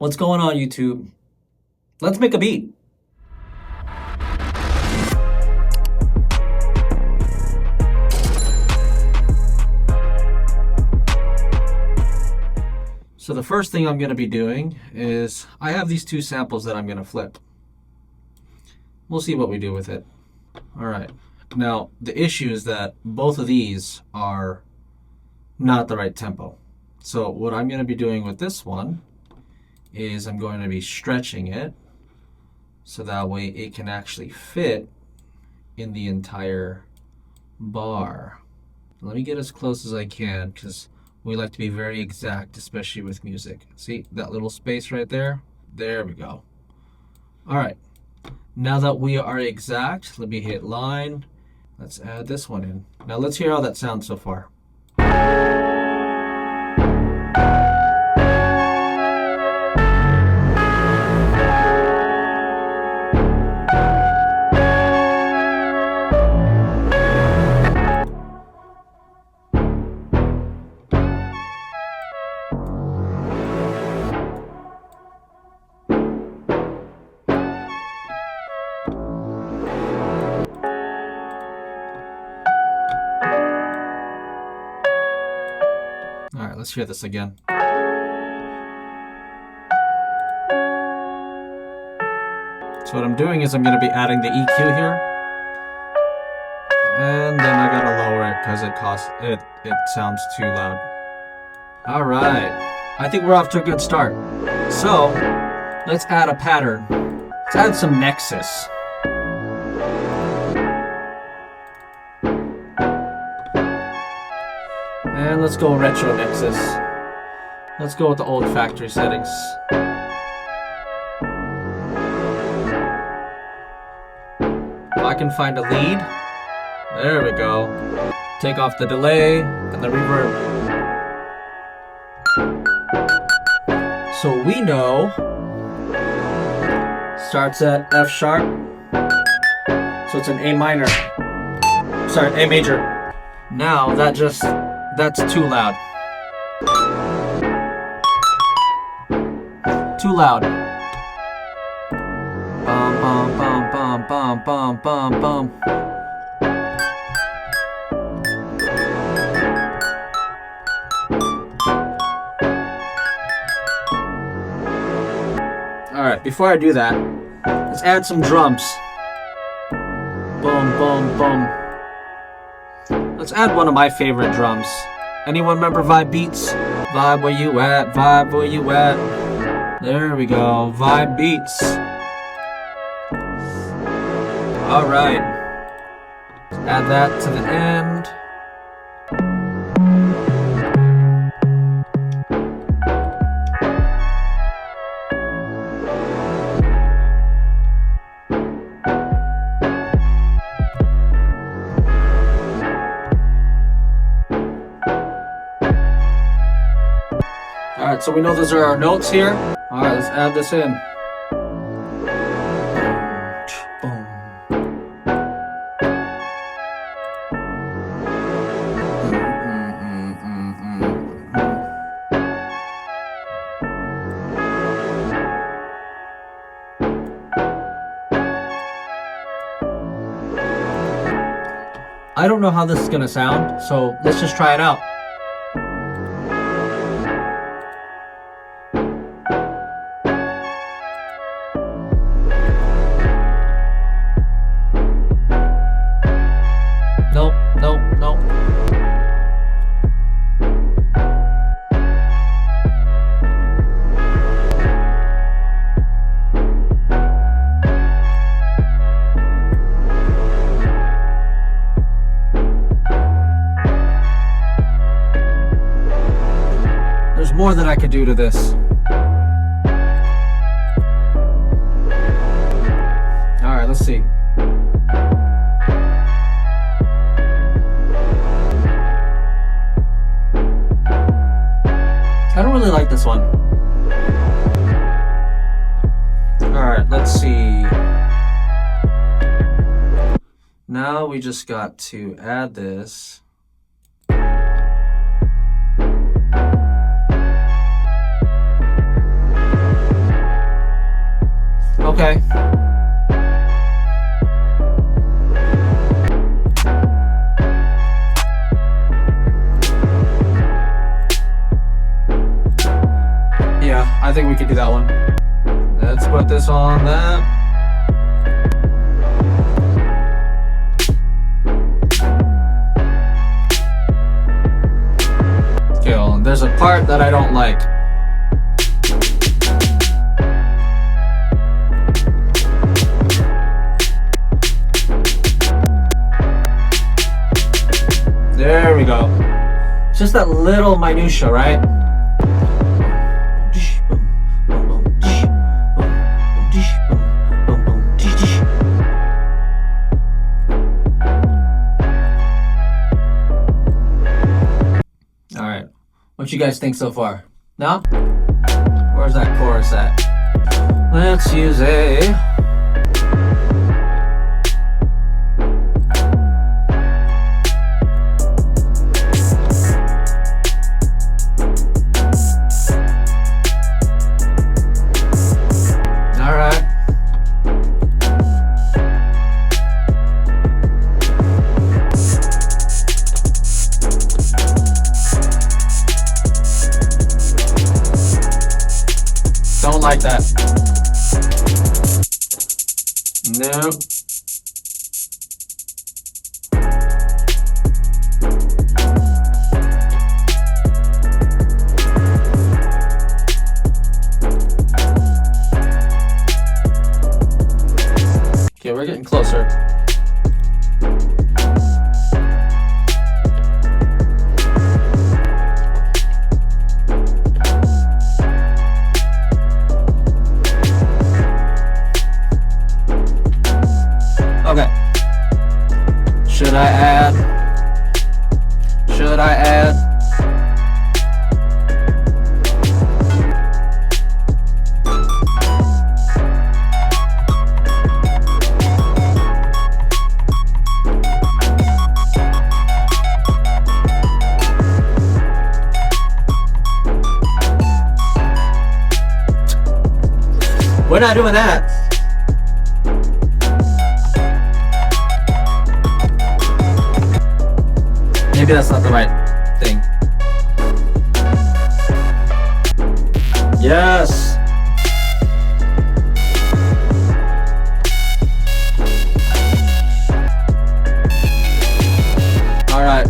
What's going on, YouTube? Let's make a beat. So the first thing I'm going to be doing is I have these two samples that I'm going to flip. We'll see what we do with it. All right. Now, the issue is that both of these are not the right tempo. So what I'm going to be doing with this one is I'm going to be stretching it so that way it can actually fit in the entire bar. Let me get as close as I can because we like to be very exact, especially with music. See that little space right there? There we go. All right. Now that we are exact, let me hit line. Let's add this one in. Now let's hear how that sounds so far. All right, let's hear this again. So what I'm doing is I'm going to be adding the EQ here, and then I gotta lower it because it sounds too loud. All right, I think we're off to a good start. So let's add a pattern. Let's add some nexus. And let's go retro nexus. Let's go with the old factory settings. If I can find a lead, there we go. Take off the delay and the reverb. So we know starts at F sharp. So it's an A minor. Sorry, A major. Now that's too loud. Too loud. Bum bum bum bum bum bum bum bum. All right, before I do that, let's add some drums. Boom boom boom. Let's add one of my favorite drums. Anyone remember Vibe Beats? Vibe where you at, vibe where you at. There we go, Vibe Beats. All right, add that to the end. Alright, so we know those are our notes here. Alright, let's add this in. I don't know how this is gonna sound, so let's just try it out. Nope. There's more that I could do to this. All right, let's see. I don't really like this one. Alright, let's see. Now we just got to add this. Okay. Yeah, I think we could do that one. Let's put this on that. Okay, well, there's a part that I don't like. There we go. Just that little minutia, right? All right, what you guys think so far? No? Where's that chorus at? Let's use a... Don't like that. Nope. Okay, we're getting closer. Okay. Should I add? Should I add? We're not doing that. Maybe that's not the right thing. Yes. All right.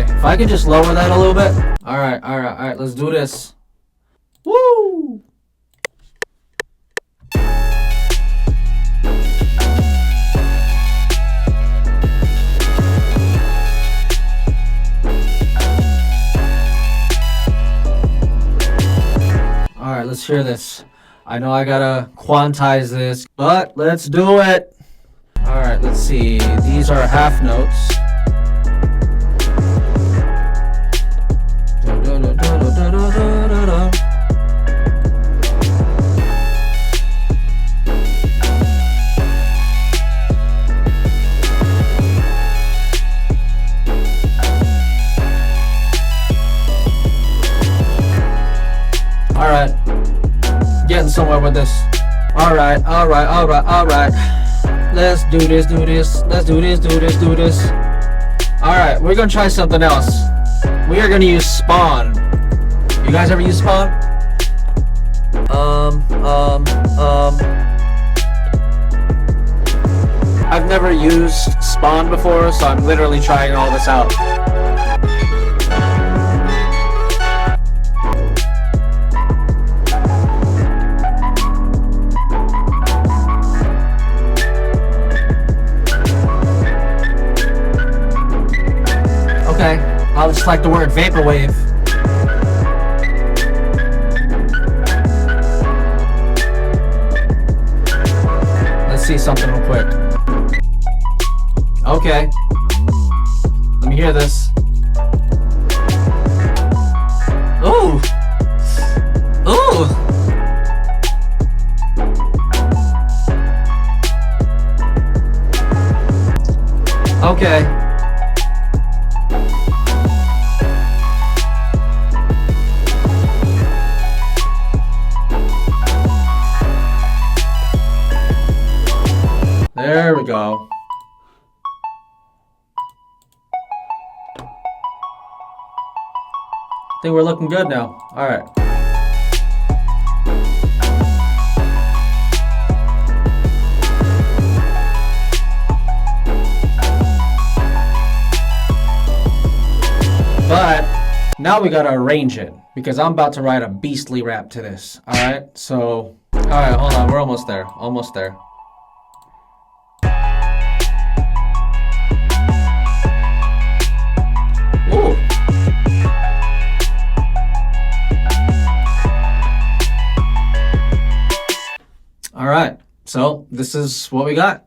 If I could just lower that a little bit. All right, let's do this. Woo! All right, let's hear this. I know I gotta quantize this, but let's do it. All right, let's see. These are half notes. All right, getting somewhere with this. All right. Let's do this. All right, we're gonna try something else. We are gonna use spawn. You guys ever use spawn? I've never used spawn before, so I'm literally trying all this out. Okay, I'll just like the word vaporwave. see something real quick. Okay. Let me hear this. Ooh. Ooh. Okay. There we go. I think we're looking good now. All right. But now we gotta arrange it because I'm about to write a beastly rap to this. All right. So, all right, hold on. We're almost there. Almost there. Ooh. All right, so this is what we got.